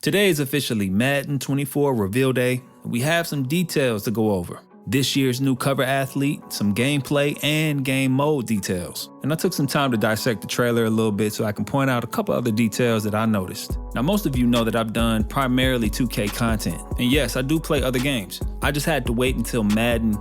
Today is officially Madden 24 reveal day, and we have some details to go over. This year's new cover athlete, some gameplay, and game mode details. And I took some time to dissect the trailer a little bit so I can point out a couple other details that I noticed. Now, most of you know that I've done primarily 2K content. And yes, I do play other games. I just had to wait until Madden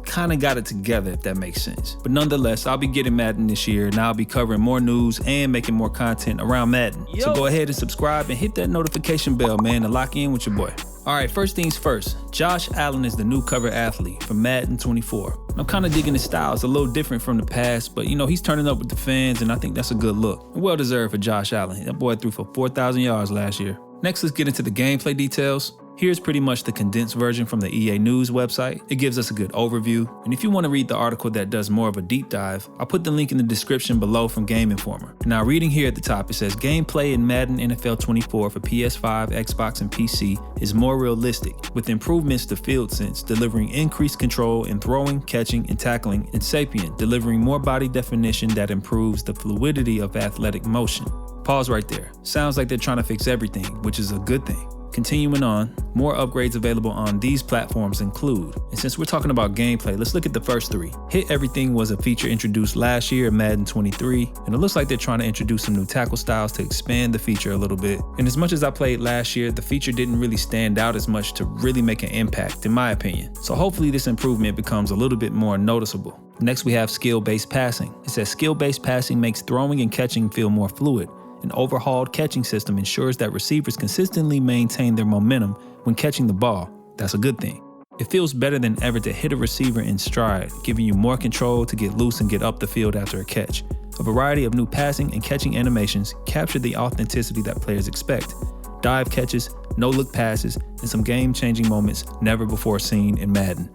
kind of got it together, if that makes sense. But nonetheless, I'll be getting Madden this year, and I'll be covering more news and making more content around Madden. So go ahead and subscribe and hit that notification bell, man, to lock in with your boy. All right, first things first, Josh Allen is the new cover athlete for Madden 24. I'm kind of digging his style. It's a little different from the past, but he's turning up with the fans, and I think that's a good look. Well deserved for Josh Allen. That boy threw for 4,000 yards last year. Next, let's get into the gameplay details. Here's pretty much the condensed version from the EA News website. It gives us a good overview. And if you want to read the article that does more of a deep dive, I'll put the link in the description below from Game Informer. Now, reading here at the top, it says gameplay in Madden NFL 24 for PS5, Xbox, and PC is more realistic, with improvements to field sense, delivering increased control in throwing, catching, and tackling, and sapient, delivering more body definition that improves the fluidity of athletic motion. Pause right there. Sounds like they're trying to fix everything, which is a good thing. Continuing on, more upgrades available on these platforms include, and since we're talking about gameplay, let's look at the first three. Hit Everything was a feature introduced last year in Madden 23, and it looks like they're trying to introduce some new tackle styles to expand the feature a little bit. And as much as I played last year, the feature didn't really stand out as much to really make an impact, in my opinion. So hopefully this improvement becomes a little bit more noticeable. Next, we have skill-based passing. It says skill-based passing makes throwing and catching feel more fluid. An overhauled catching system ensures that receivers consistently maintain their momentum when catching the ball. That's a good thing. It feels better than ever to hit a receiver in stride, giving you more control to get loose and get up the field after a catch. A variety of new passing and catching animations capture the authenticity that players expect. Dive catches, no-look passes, and some game-changing moments never before seen in Madden.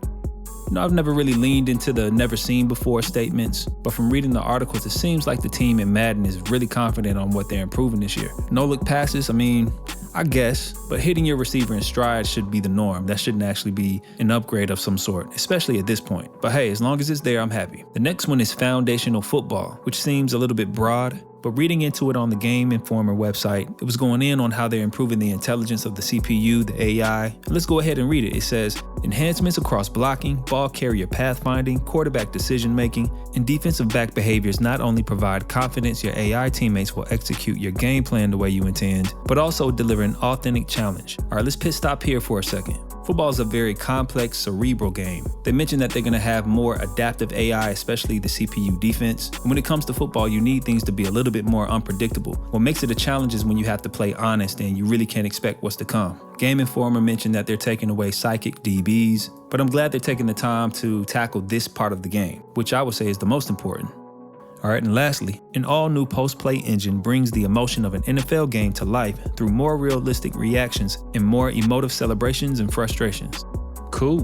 I've never really leaned into the never seen before statements, but from reading the articles, it seems like the team in Madden is really confident on what they're improving this year. No-look passes, I guess, but hitting your receiver in stride should be the norm. That shouldn't actually be an upgrade of some sort, especially at this point. But hey, as long as it's there, I'm happy. The next one is foundational football, which seems a little bit broad, but reading into it on the Game Informer website, it was going in on how they're improving the intelligence of the CPU, the AI. Let's go ahead and read it. It says, enhancements across blocking, ball carrier pathfinding, quarterback decision-making, and defensive back behaviors not only provide confidence your AI teammates will execute your game plan the way you intend, but also deliver an authentic challenge. All right, let's pit stop here for a second. Football is a very complex, cerebral game. They mentioned that they're going to have more adaptive AI, especially the CPU defense. And when it comes to football, you need things to be a little bit more unpredictable. What makes it a challenge is when you have to play honest and you really can't expect what's to come. Game Informer mentioned that they're taking away psychic DBs, but I'm glad they're taking the time to tackle this part of the game, which I would say is the most important. All right, and lastly, an all-new post-play engine brings the emotion of an NFL game to life through more realistic reactions and more emotive celebrations and frustrations. Cool.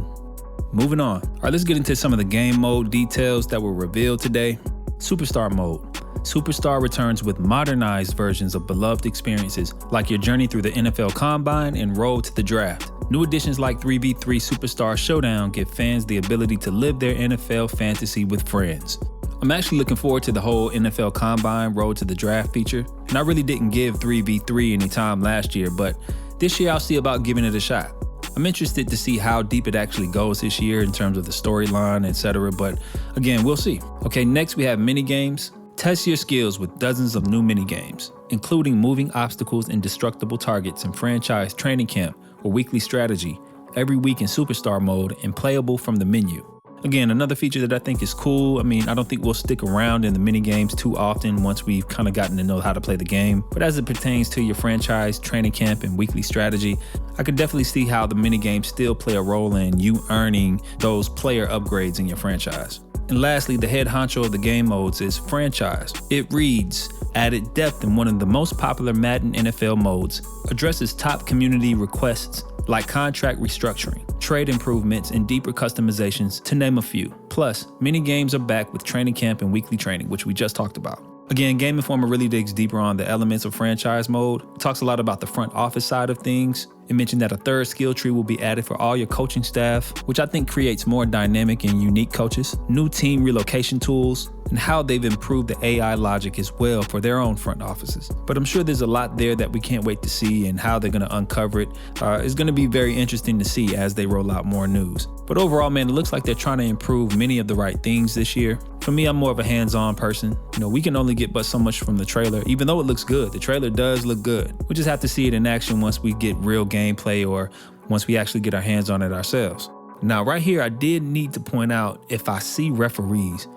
Moving on. All right, let's get into some of the game mode details that were revealed today. Superstar mode. Superstar returns with modernized versions of beloved experiences like your journey through the NFL Combine and road to the draft. New additions like 3v3 Superstar Showdown give fans the ability to live their NFL fantasy with friends. I'm actually looking forward to the whole NFL Combine Road to the Draft feature, and I really didn't give 3v3 any time last year, but this year I'll see about giving it a shot. I'm interested to see how deep it actually goes this year in terms of the storyline, etc., but again, we'll see. Okay, next we have minigames. Test your skills with dozens of new minigames, including moving obstacles and destructible targets in franchise training camp or weekly strategy, every week in Superstar mode and playable from the menu. Again, another feature that I think is cool. I don't think we'll stick around in the minigames too often once we've kind of gotten to know how to play the game. But as it pertains to your franchise, training camp, and weekly strategy, I could definitely see how the minigames still play a role in you earning those player upgrades in your franchise. And lastly, the head honcho of the game modes is franchise. It reads, added depth in one of the most popular Madden NFL modes, addresses top community requests like contract restructuring, trade improvements, and deeper customizations, to name a few. Plus, many games are back with training camp and weekly training, which we just talked about. Again, Game Informer really digs deeper on the elements of franchise mode. It talks a lot about the front office side of things. It mentioned that a third skill tree will be added for all your coaching staff, which I think creates more dynamic and unique coaches. New team relocation tools, and how they've improved the AI logic as well for their own front offices. But I'm sure there's a lot there that we can't wait to see, and how they're going to uncover it is going to be very interesting to see as they roll out more news. But overall, man, it looks like they're trying to improve many of the right things this year. For me, I'm more of a hands-on person. We can only get but so much from the trailer, even though it looks good. The trailer does look good. We just have to see it in action once we get real gameplay, or once we actually get our hands on it ourselves. Now, right here, I did need to point out, if I see referees,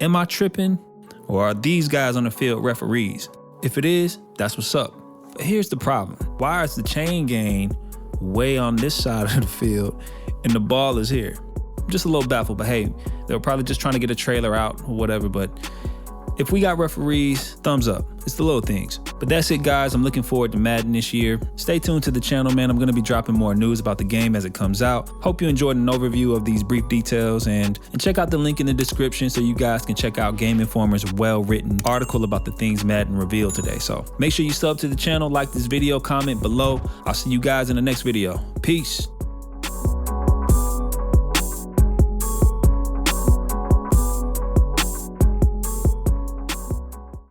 am I tripping, or are these guys on the field referees? If it is, that's what's up. But here's the problem. Why is the chain gang way on this side of the field and the ball is here? I'm just a little baffled, but hey, they were probably just trying to get a trailer out or whatever. But if we got referees, thumbs up. It's the little things. But that's it, guys. I'm looking forward to Madden this year. Stay tuned to the channel, man. I'm going to be dropping more news about the game as it comes out. Hope you enjoyed an overview of these brief details, and check out the link in the description so you guys can check out Game Informer's well-written article about the things Madden revealed today. So make sure you sub to the channel, like this video, comment below. I'll see you guys in the next video. Peace.